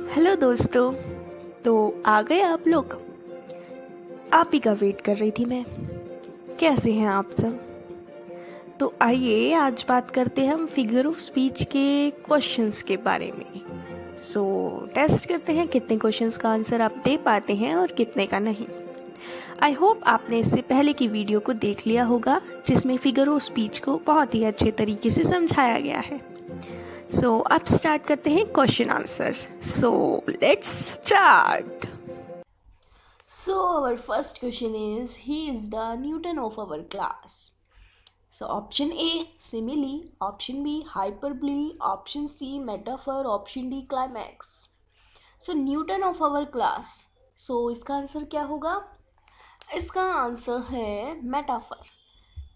Hello दोस्तों। तो आ गए आप लोग। आप ही का वेट कर रही थी मैं। कैसे हैं आप सब? तो आइए आज बात करते हैं हम फिगर ऑफ स्पीच के क्वेश्चंस के बारे में। टेस्ट करते हैं कितने क्वेश्चंस का आंसर आप दे पाते हैं और कितने का नहीं। आई होप आपने इससे पहले की वीडियो को देख लिया होगा जिसमें फिगर ऑफ स्पीच को बहुत ही अच्छे तरीके से समझाया गया है। अब स्टार्ट करते हैं question answers. Let's start. So our first question is, he is the Newton of our class. So option A simile, option B hyperbole, option C metaphor, option D climax. So Newton of our class. So इसका answer क्या होगा? इसका answer है metaphor,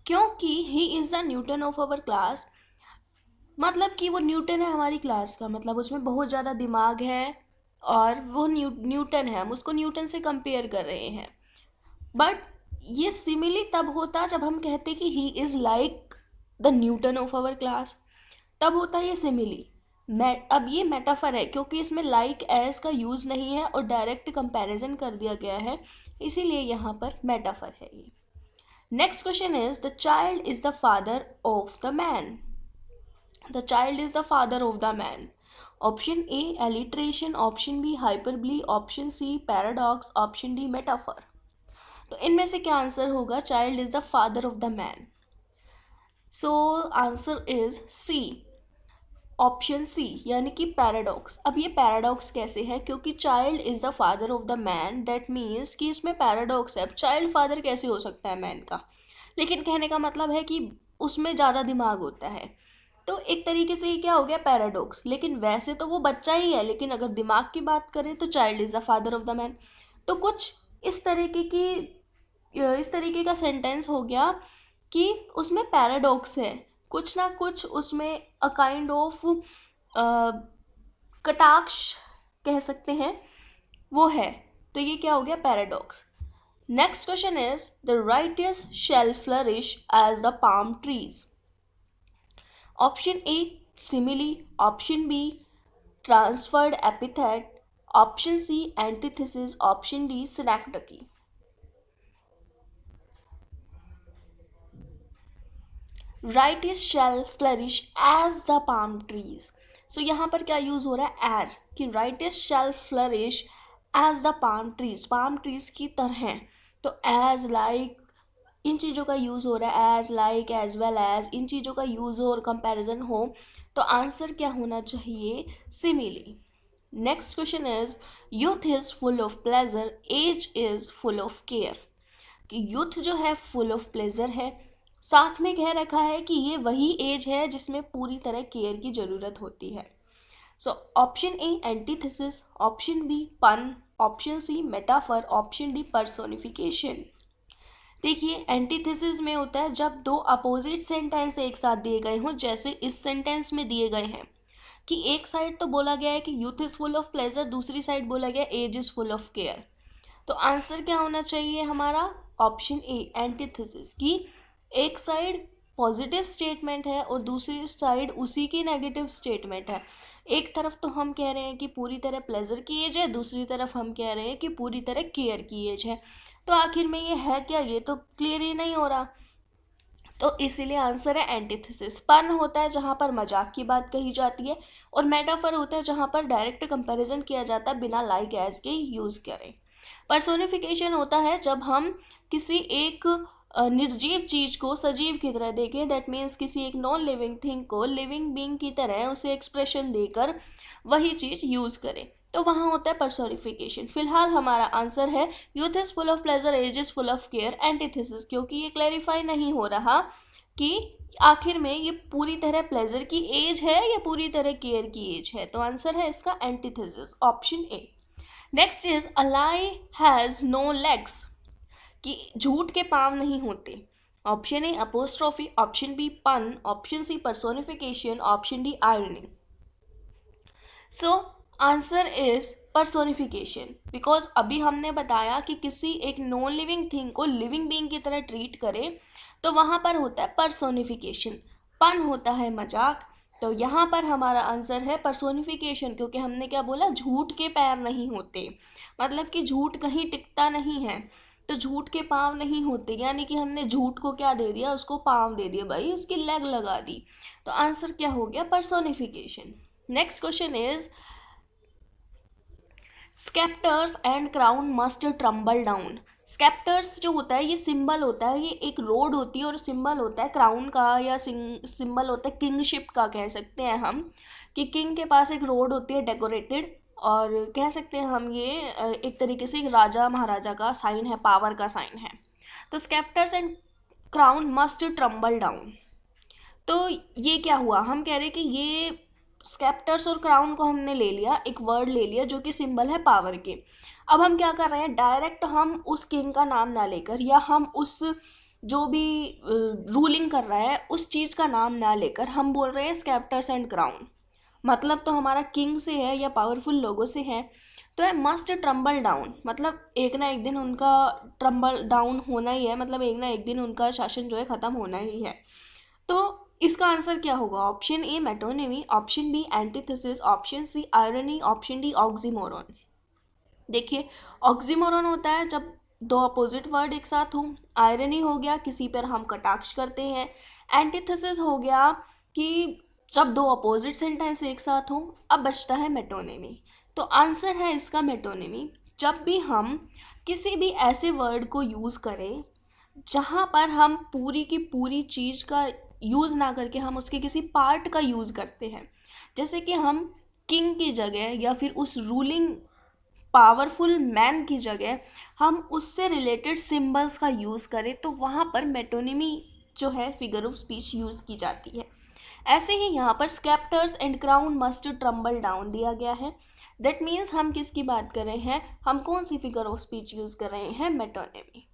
क्योंकि he is the Newton of our class मतलब कि वो Newton है हमारी क्लास का, मतलब उसमें बहुत ज़्यादा दिमाग है और वो न्यूटन है, हम उसको न्यूटन से कंपेयर कर रहे हैं। बट ये सिमिली तब होता जब हम कहते कि he is like the Newton of our class, तब होता ये सिमिली। अब ये मेटाफर है क्योंकि इसमें लाइक एज का यूज़ नहीं है और डायरेक्ट कंपैरिजन कर दिया गया है, इसीलिए यहाँ पर मेटाफर है ये। Next question is, the child is the father of the man. The child is the father of the man. Option A alliteration, option B hyperbole, option C paradox, option D metaphor. तो इनमें से क्या answer होगा? Child is the father of the man. So answer is C, option C, यानी कि paradox. अब ये paradox कैसे है? क्योंकि child is the father of the man, that means कि इसमें पैराडॉक्स है। अब चाइल्ड फादर कैसे हो सकता है मैन का? लेकिन कहने का मतलब है कि उसमें ज़्यादा दिमाग होता है, तो एक तरीके से ये क्या हो गया? पैराडॉक्स। लेकिन वैसे तो वो बच्चा ही है, लेकिन अगर दिमाग की बात करें तो child is the father of the man. तो कुछ इस तरीके का सेंटेंस हो गया कि उसमें पैराडॉक्स है, कुछ ना कुछ उसमें अ काइंड ऑफ कटाक्ष कह सकते हैं वो है। तो ये क्या हो गया? Paradox. Next question is, the righteous shall flourish as the palm trees. Option A simile, option B transferred epithet, option C antithesis, option D synecdoche. Righties shall flourish as the palm trees. So यहाँ पर क्या use हो रहा है? as, कि righties shall flourish as the palm trees, palm trees की तरह। तो as, like, इन चीज़ों का यूज़ हो रहा है, as, like, as well as, इन चीज़ों का यूज़ हो और कंपैरिजन हो, तो आंसर क्या होना चाहिए? Simile. Next question is, youth is full of pleasure, age is full of care. कि यूथ जो है फुल ऑफ प्लेजर है, साथ में कह रखा है कि ये वही एज है जिसमें पूरी तरह केयर की ज़रूरत होती है। So option A antithesis, option B pun, option C metaphor, option D personification. देखिए, एंटीथेसिस में होता है जब दो अपोजिट सेंटेंस एक साथ दिए गए हों, जैसे इस सेंटेंस में दिए गए हैं कि एक साइड तो बोला गया है कि youth is full of pleasure, दूसरी साइड बोला गया age is full of care. तो आंसर क्या होना चाहिए हमारा? ऑप्शन ए एंटीथेसिस, की एक साइड पॉजिटिव स्टेटमेंट है और दूसरी साइड उसी की नेगेटिव स्टेटमेंट है। एक तरफ तो हम कह रहे हैं कि पूरी तरह प्लेजर की एज है, दूसरी तरफ हम कह रहे हैं कि पूरी तरह केयर की एज है। तो आखिर में ये है क्या? ये तो क्लियर ही नहीं हो रहा। तो इसीलिए आंसर है एंटीथेसिस। पन होता है जहाँ पर मजाक की बात कही जाती है, और मेटाफर होता है जहाँ पर डायरेक्ट कंपैरिजन किया जाता है बिना लाइक एज के यूज़ करें। पर्सोनिफिकेशन होता है जब हम किसी एक निर्जीव चीज को सजीव की तरह देखें, दैट मीन्स किसी एक नॉन लिविंग थिंग को लिविंग बीइंग की तरह उसे एक्सप्रेशन देकर वही चीज यूज करें, तो वहाँ होता है पर्सोनिफिकेशन। फिलहाल हमारा आंसर है youth is full of pleasure, age is full of care, antithesis, क्योंकि ये क्लैरिफाई नहीं हो रहा कि आखिर में ये पूरी तरह प्लेजर की एज है या पूरी तरह केयर की एज है। तो आंसर है इसका antithesis, option A. Next is, a lie has no legs. कि झूठ के पाँव नहीं होते। Option A apostrophe, option B pun, option C personification, option D irony. So answer is personification, because अभी हमने बताया कि किसी एक नॉन लिविंग थिंग को लिविंग बीइंग की तरह ट्रीट करें तो वहाँ पर होता है पर्सोनिफिकेशन। पन होता है मजाक, तो यहाँ पर हमारा आंसर है पर्सोनिफिकेशन, क्योंकि हमने क्या बोला, झूठ के पैर नहीं होते, मतलब कि झूठ कहीं टिकता नहीं है, तो झूठ के पाँव नहीं होते, यानी कि हमने झूठ को क्या दे दिया, उसको पाँव दे दिया भाई, उसकी लेग लगा दी। तो आंसर क्या हो गया, personification. Next question is sceptres and crown must tumble down. Sceptres जो होता है ये सिंबल होता है, ये एक रोड होती है और सिंबल होता है क्राउन का, या सिंबल होता है किंगशिप का, कह सकते हैं हम कि किंग के पास एक रोड होती है डेकोरेटेड, और कह सकते हैं हम ये एक तरीके से एक राजा महाराजा का साइन है, पावर का साइन है। तो sceptres and crown must tumble down. तो ये क्या हुआ, हम कह रहे हैं कि ये स्केप्टर्स और क्राउन को हमने ले लिया, एक वर्ड ले लिया जो कि सिंबल है पावर के। अब हम क्या कर रहे हैं, डायरेक्ट हम उस किंग का नाम ना लेकर, या हम उस जो भी रूलिंग कर रहा है उस चीज़ का नाम ना लेकर हम बोल रहे हैं स्केप्टर्स एंड क्राउन। मतलब तो हमारा किंग से है या पावरफुल लोगों से है, तो है मस्ट ट्रम्बल डाउन, मतलब एक ना एक दिन उनका ट्रम्बल डाउन होना ही है, मतलब एक ना एक दिन उनका शासन जो है ख़त्म होना ही है। तो इसका आंसर क्या होगा, option A metonymy, option B antithesis, option C irony, option D oxymoron. देखिए, ऑक्सीमोरॉन होता है जब दो अपोजिट वर्ड एक साथ हों, आयरनी हो गया किसी पर हम कटाक्ष करते हैं, एंटीथेसिस हो गया कि जब दो अपोजिट सेंटेंस एक साथ हों। अब बचता है मेटोनिमी। तो आंसर है इसका मेटोनिमी, जब भी हम किसी भी ऐसे वर्ड को यूज़ करें जहाँ पर हम पूरी की पूरी चीज़ का यूज़ ना करके हम उसके किसी पार्ट का यूज़ करते हैं, जैसे कि हम किंग की जगह या फिर उस रूलिंग पावरफुल मैन की जगह हम उससे रिलेटेड सिंबल्स का यूज़ करें, तो वहाँ पर मेटोनिमी जो है फिगर ऑफ स्पीच यूज़ की जाती है। ऐसे ही यहाँ पर sceptres and crown must tumble down दिया गया है, दैट मीन्स हम किसकी बात कर रहे हैं, हम कौन सी फिगर ऑफ स्पीच यूज़ कर रहे हैं, मेटोनिमी।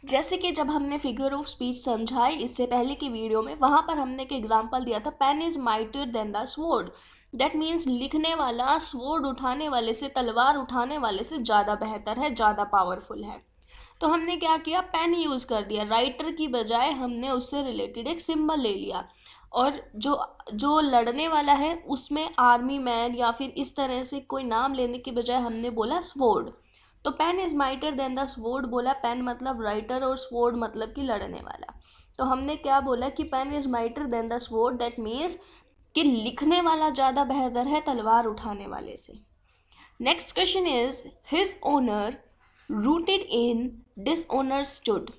जैसे कि जब हमने फिगर ऑफ स्पीच समझाई इससे पहले की वीडियो में, वहाँ पर हमने एक एग्जांपल दिया था, pen is mightier than the sword, that means लिखने वाला स्वॉर्ड उठाने वाले से, तलवार उठाने वाले से ज़्यादा बेहतर है, ज़्यादा पावरफुल है। तो हमने क्या किया, पेन यूज़ कर दिया, राइटर की बजाय हमने उससे रिलेटेड एक सिंबल ले लिया, और जो जो लड़ने वाला है उसमें आर्मी मैन या फिर इस तरह से कोई नाम लेने की बजाय हमने बोला स्वॉर्ड। तो pen is mightier than the sword बोला, पेन मतलब राइटर और स्वॉर्ड मतलब कि लड़ने वाला। तो हमने क्या बोला कि pen is mightier than the sword, that means कि लिखने वाला ज़्यादा बेहतर है तलवार उठाने वाले से। Next question is his honour rooted in dishonour stood.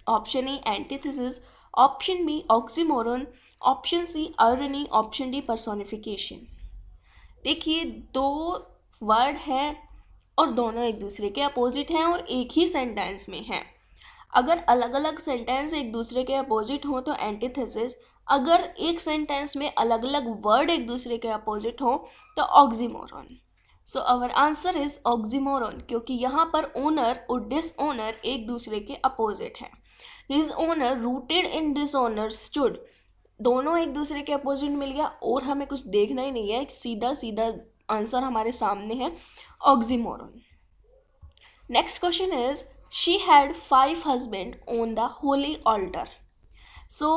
Option A antithesis, option B oxymoron, option C irony, option D personification. देखिए, दो वर्ड है और दोनों एक दूसरे के अपोजिट हैं और एक ही सेंटेंस में हैं। अगर अलग अलग सेंटेंस एक दूसरे के अपोजिट हो तो एंटीथेसिस, अगर एक सेंटेंस में अलग अलग वर्ड एक दूसरे के अपोजिट हो तो oxymoron. So our answer is oxymoron, क्योंकि यहाँ पर ओनर और डिसओनर एक दूसरे के अपोजिट हैं। His honour rooted in dishonour stood, दोनों एक दूसरे के अपोजिट मिल गया और हमें कुछ देखना ही नहीं है, सीधा सीधा आंसर हमारे सामने है, oxymoron. Next question is she had 5 husband on the holy altar. So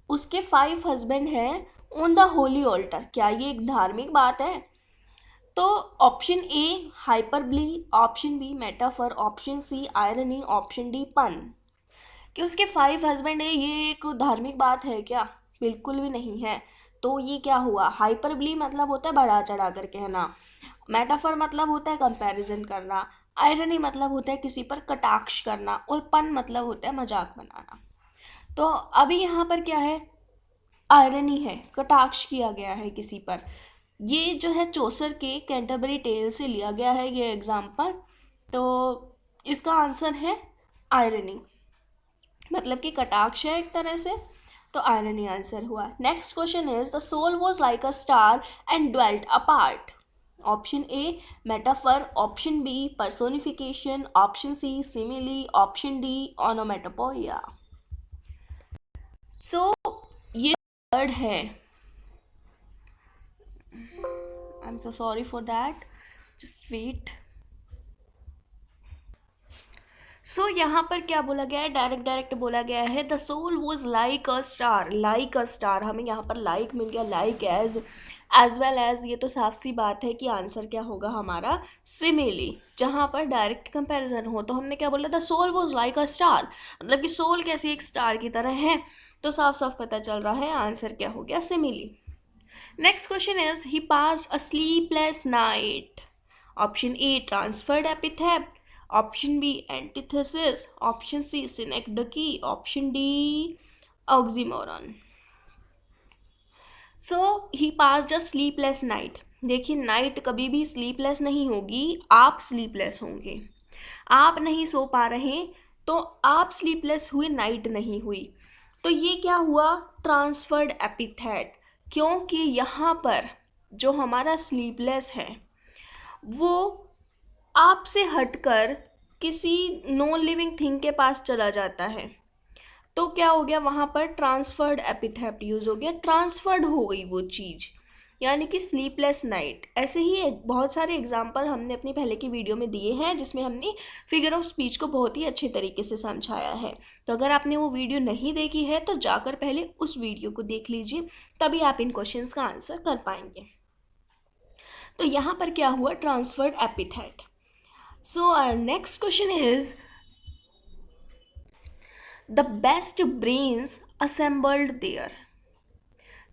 उसके 5 हस्बैंड हैं ऑन द होली ऑल्टर, क्या ये एक धार्मिक बात है? तो option A hyperbole, option B metaphor, option C irony, option D pun. कि उसके 5 हस्बैंड है, ये एक धार्मिक बात है क्या? बिल्कुल भी नहीं है। तो ये क्या हुआ, हाइपरबली मतलब होता है बढ़ा चढ़ा कर कहना, मेटाफर मतलब होता है कंपैरिजन करना, आयरनी मतलब होता है किसी पर कटाक्ष करना, और पन मतलब होता है मजाक बनाना। तो अभी यहाँ पर क्या है, आयरनी है, कटाक्ष किया गया है किसी पर। ये जो है चौसर के कैंटरबरी टेल से लिया गया है ये एग्जाम्पल। तो इसका आंसर है आयरनी, मतलब कि कटाक्ष है एक तरह से, तो आयरनी आंसर हुआ। Next question is the soul was like a star and dwelt apart. Option A metaphor, option B personification, option C simile, option D onomatopoeia. So ये वर्ड है, I am so sorry for that, just wait. So यहाँ पर क्या बोला गया है, direct बोला गया है the soul was like a star, like a star, हमें यहाँ पर लाइक मिल गया, लाइक एज वेल एज, ये तो साफ सी बात है कि आंसर क्या होगा हमारा सिमिली, जहाँ पर डायरेक्ट कंपैरिजन हो। तो हमने क्या बोला, the soul was like a star, मतलब कि सोल कैसी एक स्टार की तरह है, तो साफ साफ पता चल रहा है आंसर क्या हो गया, simile. Next question is he passed a sleepless night. Option A transferred epithet, option B antithesis, option C synecdoche, option D oxymoron. So he passed a sleepless night. देखिए नाइट कभी भी स्लीपलेस नहीं होगी, आप sleepless होंगे, आप नहीं सो पा रहे तो आप स्लीपलेस हुए, नाइट नहीं हुई। तो ये क्या हुआ, ट्रांसफर्ड एपिथेट, क्योंकि यहाँ पर जो हमारा स्लीपलेस है वो आपसे हटकर किसी नॉन लिविंग थिंग के पास चला जाता है, तो क्या हो गया, वहाँ पर ट्रांसफर्ड एपिथेट यूज हो गया, ट्रांसफर्ड हो गई वो चीज़, यानी कि स्लीपलेस नाइट। ऐसे ही बहुत सारे एग्जाम्पल हमने अपनी पहले की वीडियो में दिए हैं जिसमें हमने फिगर ऑफ स्पीच को बहुत ही अच्छे तरीके से समझाया है। तो अगर आपने वो वीडियो नहीं देखी है तो जाकर पहले उस वीडियो को देख लीजिए, तभी आप इन क्वेश्चंस का आंसर कर पाएंगे। तो यहाँ पर क्या हुआ, transferred epithet. So our next question is the best brains assembled there,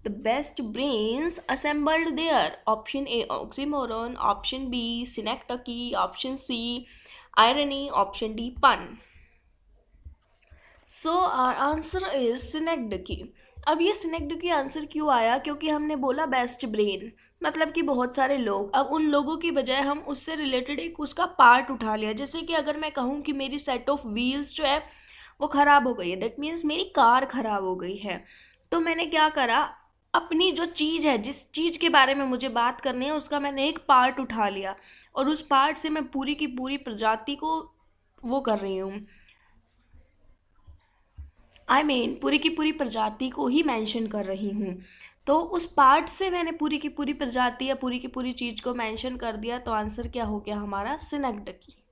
the best brains assembled there, option A oxymoron, option B synecdoche, option C irony, option D pun. So our answer is synecdoche. अब ये synecdoche answer क्यों आया, क्योंकि हमने बोला best brain, मतलब कि बहुत सारे लोग, अब उन लोगों की बजाय हम उससे रिलेटेड एक उसका पार्ट उठा लिया। जैसे कि अगर मैं कहूँ कि मेरी सेट ऑफ व्हील्स जो है वो ख़राब हो गई है, दैट मीन्स मेरी कार ख़राब हो गई है, तो मैंने क्या करा, अपनी जो चीज़ है, जिस चीज़ के बारे में मुझे बात करनी है, उसका मैंने एक पार्ट उठा लिया और उस पार्ट से मैं पूरी की पूरी प्रजाति को वो कर रही हूँ, पूरी की पूरी प्रजाति को ही मेंशन कर रही हूँ। तो उस पार्ट से मैंने पूरी की पूरी प्रजाति या पूरी की पूरी चीज़ को मेंशन कर दिया, तो आंसर क्या हो गया हमारा, सिनेक्डकी।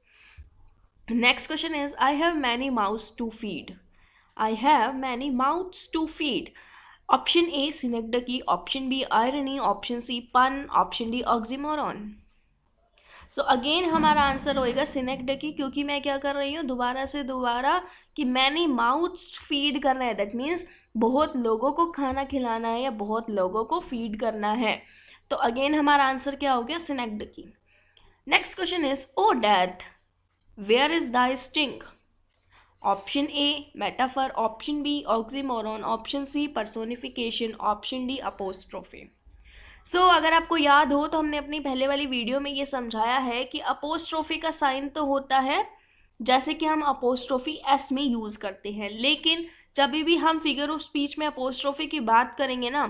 Next question is I have many mouths to feed. I have many mouths to feed. Option A synecdoche, option B irony, option C pun, option D oxymoron. So again हमारा answer होएगा सिनेक्डकी, क्योंकि मैं क्या कर रही हूँ दोबारा से दोबारा कि मैनी माउथ्स फीड करना है, दैट मीन्स बहुत लोगों को खाना खिलाना है या बहुत लोगों को फीड करना है। तो अगेन हमारा आंसर क्या हो गया, synecdoche. Next question is O death where is the sting. Option A metaphor, option B oxymoron, option C personification, option D apostrophe. So अगर आपको याद हो तो हमने अपनी पहले वाली वीडियो में ये समझाया है कि अपोस्ट्रोफी का साइन तो होता है जैसे कि हम अपोस्ट्रोफी एस में यूज़ करते हैं, लेकिन जब भी हम फिगर ऑफ स्पीच में अपोस्ट्रोफी की बात करेंगे ना,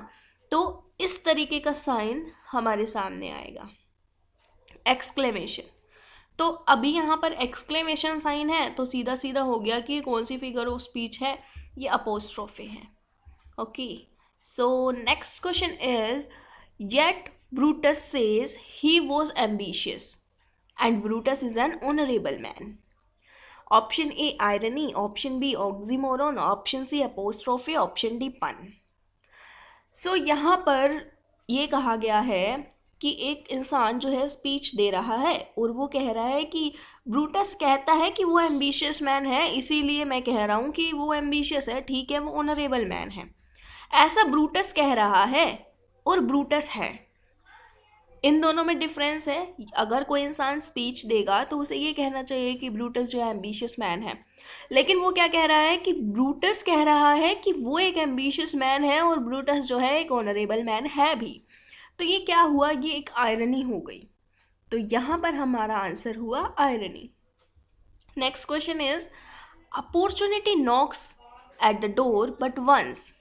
तो इस तरीके का साइन हमारे सामने आएगा, एक्सक्लेमेशन। तो अभी यहाँ पर एक्सक्लेमेशन साइन है, तो सीधा सीधा हो गया कि कौन सी फिगर ऑफ स्पीच है, ये अपोस्ट्रोफी है। Okay, so next question is Yet Brutus says he was ambitious and Brutus is an honorable man. Option A irony, option B oxymoron, option C apostrophe, option D pun. So यहाँ पर ये कहा गया है कि एक इंसान जो है स्पीच दे रहा है और वो कह रहा है कि ब्रूटस कहता है कि वो एम्बिशियस मैन है, इसीलिए मैं कह रहा हूँ कि वो एम्बिशियस है, ठीक है, वो ऑनरेबल मैन है, ऐसा ब्रूटस कह रहा है और ब्रूटस है। इन दोनों में डिफरेंस है। अगर कोई इंसान स्पीच देगा तो उसे ये कहना चाहिए कि ब्रूटस जो है एम्बिशियस मैन है, लेकिन वो क्या कह रहा है कि ब्रूटस कह रहा है कि वो एक एम्बिशियस मैन है और ब्रूटस जो है एक ऑनरेबल मैन है भी। तो ये क्या हुआ, ये एक आयरनी हो गई। तो यहाँ पर हमारा आंसर हुआ irony. Next question is opportunity knocks at the door but once.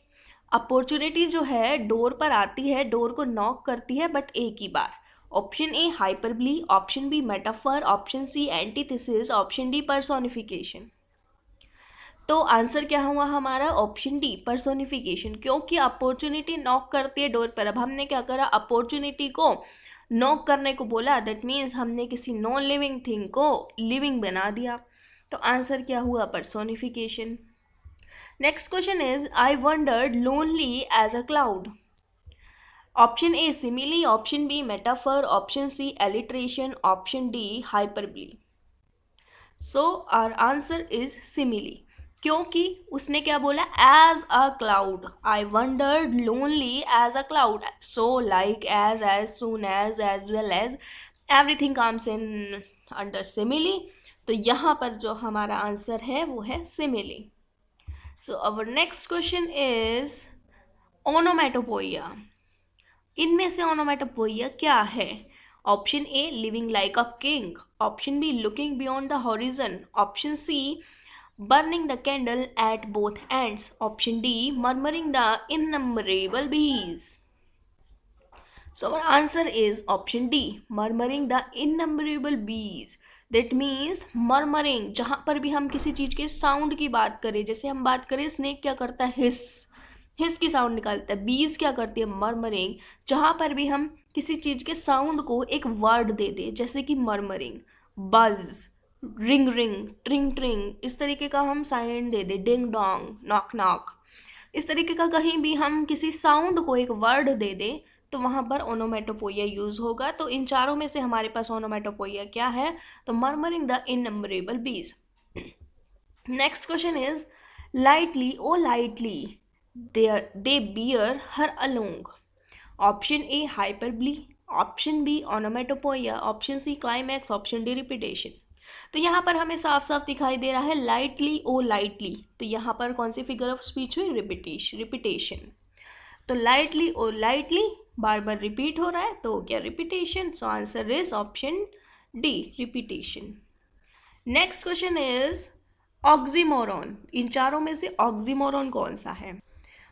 Opportunity जो है डोर पर आती है, डोर को नॉक करती है बट एक ही बार। Option A hyperbole, option B metaphor, option C antithesis, option D personification. तो आंसर क्या हुआ हमारा, ऑप्शन डी पर्सोनिफिकेशन, क्योंकि अपॉर्चुनिटी नॉक करती है डोर पर। अब हमने क्या करा, अपॉर्चुनिटी को नॉक करने को बोला, दैट मीन्स हमने किसी नॉन लिविंग थिंग को लिविंग बना दिया। तो आंसर क्या हुआ? Personification. Next question is I wandered lonely as a cloud. Option A simile, option B metaphor, option C alliteration, option D hyperbole. So our answer is simile, क्योंकि उसने क्या बोला? As a cloud, I wandered lonely as a cloud. So like, as soon as well as, everything comes in under simile. तो यहाँ पर जो हमारा answer है वो है simile. So our next question is onomatopoeia. इनमें से ओनोमेटोपोइया क्या है? Option A living like a king, option B looking beyond the horizon, option C burning the candle at both ends, option D murmuring the innumerable bees. So our answer is option D murmuring the innumerable bees. That means murmuring, जहाँ पर भी हम किसी चीज़ के sound की बात करें, जैसे हम बात करें स्नेक क्या करता है? हिस की साउंड निकालता है। बीज क्या करती है? मर्मरिंग। जहाँ पर भी हम किसी चीज़ के साउंड को एक वर्ड दे दें, जैसे कि मर्मरिंग, बज, रिंग रिंग, ट्रिंग ट्रिंग, इस तरीके का हम साइलेंट दे दें, डिंग डोंग, नॉक नॉक, इस तरीके का कहीं भी हम किसी साउंड को एक वर्ड दे दें तो वहाँ पर ओनोमेटोपोइया यूज़ होगा। तो इन चारों में से हमारे पास ओनोमेटोपोइया क्या है? तो murmuring the innumerable bees. Next question is lightly O lightly they bear her along. Option A hyperbole, option B onomatopoeia, option C climax, option D repetition. तो यहाँ पर हमें साफ साफ दिखाई दे रहा है लाइटली ओ लाइटली, तो यहाँ पर कौन सी फिगर ऑफ स्पीच हुई? रिपीटेशन। तो लाइटली ओ लाइटली बार बार रिपीट हो रहा है, तो क्या? Repetition. So answer is option D repetition. Next question is oxymoron. इन चारों में से ऑक्सीमोरॉन कौन सा है?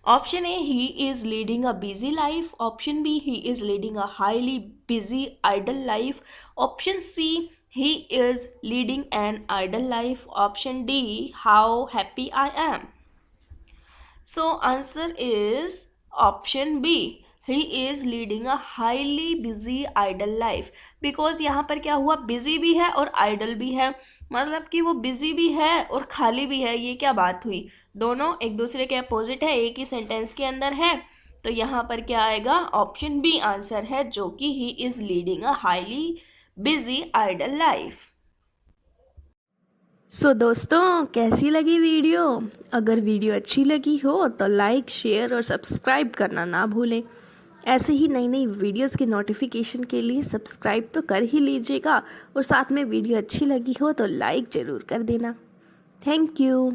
Option A he is leading a busy life, option B he is leading a highly busy idle life, option C he is leading an idle life, option D how happy I am. So answer is option B, he is leading a highly busy idle life, because यहाँ पर क्या हुआ? busy भी है और idle भी है, मतलब कि वो busy भी है और खाली भी है। ये क्या बात हुई? दोनों एक दूसरे के अपोजिट है, एक ही सेंटेंस के अंदर है। तो यहाँ पर क्या आएगा? ऑप्शन बी आंसर है, जो कि he is leading a highly busy idle life। सो दोस्तों, कैसी लगी वीडियो? अगर वीडियो अच्छी लगी हो तो लाइक, शेयर और सब्सक्राइब करना ना भूलें। ऐसे ही नई नई वीडियोस की नोटिफिकेशन के लिए सब्सक्राइब तो कर ही लीजिएगा, और साथ में वीडियो अच्छी लगी हो तो लाइक ज़रूर कर देना। Thank you.